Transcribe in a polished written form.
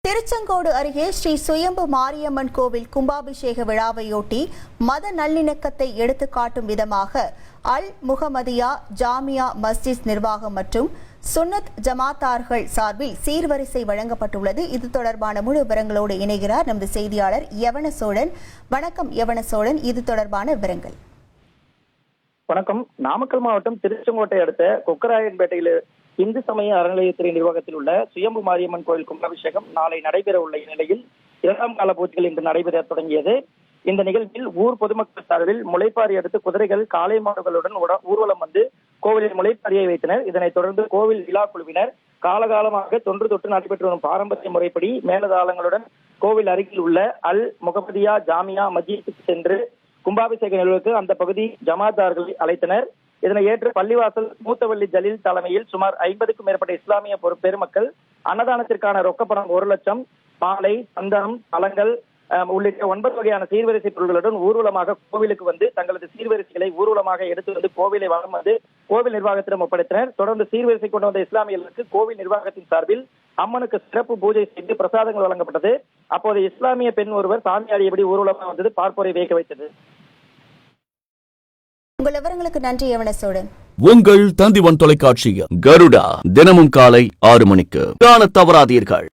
திருச்செங்கோடு அருகே ஸ்ரீ சுயம்பு மாரியம்மன் கோவில் கும்பாபிஷேக விழாவையொட்டி மத நல்லிணக்கத்தை எடுத்துக்காட்டும் விதமாக அல் முகமதியா ஜாமியா மஸ்ஜித் நிர்வாகம் மற்றும் சுன்னத் ஜமாத்தார்கள் சார்பில் சீர்வரிசை வழங்கப்பட்டுள்ளது. இது தொடர்பான முழு விவரங்களோடு இணைகிறார் நமது செய்தியாளர் யவன சோழன். வணக்கம் யவன சோழன், இது தொடர்பான விவரங்கள். வணக்கம். நாமக்கல் மாவட்டம் திருச்செங்கோட்டை அடுத்த கொக்கராயன்பேட்டையில் இந்து சமய அறநிலையத்துறை நிர்வாகத்தில் உள்ள சுயம்பு மாரியம்மன் கோயில் கும்பாபிஷேகம் நாளை நடைபெற உள்ள நிலையில் இரண்டாம் கால பூஜைகள் இன்று நடைபெற தொடங்கியது. இந்த நிகழ்வில் ஊர் பொதுமக்கள் சார்பில் முளைப்பாரி எடுத்து குதிரைகள் காளை மாடுகளுடன் ஊர்வலம் வந்து கோவிலில் முளைப்பாரியை வைத்தனர். இதனைத் தொடர்ந்து கோவில் விழா குழுவினர் காலகாலமாக தொன்று தொட்டு நடைபெற்று வரும் பாரம்பரிய முறைப்படி மேலதாளங்களுடன் கோவில் அருகில் உள்ள அல் முகமதியா ஜாமியா மஸ்ஜித்துக்கு சென்று கும்பாபிஷேக நிகழ்வுக்கு அந்த பகுதி ஜமாத்தார்களை அழைத்தனர். இதனை ஏற்று பள்ளிவாசல் மூத்தவள்ளி ஜலீல் தலைமையில் சுமார் 50க்கும் மேற்பட்ட இஸ்லாமிய பெருமக்கள் அன்னதானத்திற்கான ரொக்கப்பணம் 1 லட்சம், மாலை, சந்தனம், பழங்கள் உள்ளிட்ட 9 வகையான சீர்வரிசை பொருட்களுடன் ஊர்வலமாக கோவிலுக்கு வந்து தங்களது சீர்வரிசைகளை ஊர்வலமாக எடுத்து வந்து கோவிலை வலம் வந்து கோவில் நிர்வாகத்திடம் ஒப்படைத்தனர். தொடர்ந்து சீர்வரிசை கொண்டு வந்த இஸ்லாமியர்களுக்கு கோவில் நிர்வாகத்தின் சார்பில் அம்மனுக்கு சிறப்பு பூஜை செய்து பிரசாதங்கள் வழங்கப்பட்டது. அப்போது இஸ்லாமிய பெண் ஒருவர் சாமியாடியபடி ஊர்வலமாக வந்தது பார்ப்போரை வியக்க வைத்தது. உங்கள் விவரங்களுக்கு நன்றி யவன சோழன். உங்கள் தந்திவன் தொலைக்காட்சியில் கருடா தினமும் காலை 6 மணிக்கு காண தவறாதீர்கள்.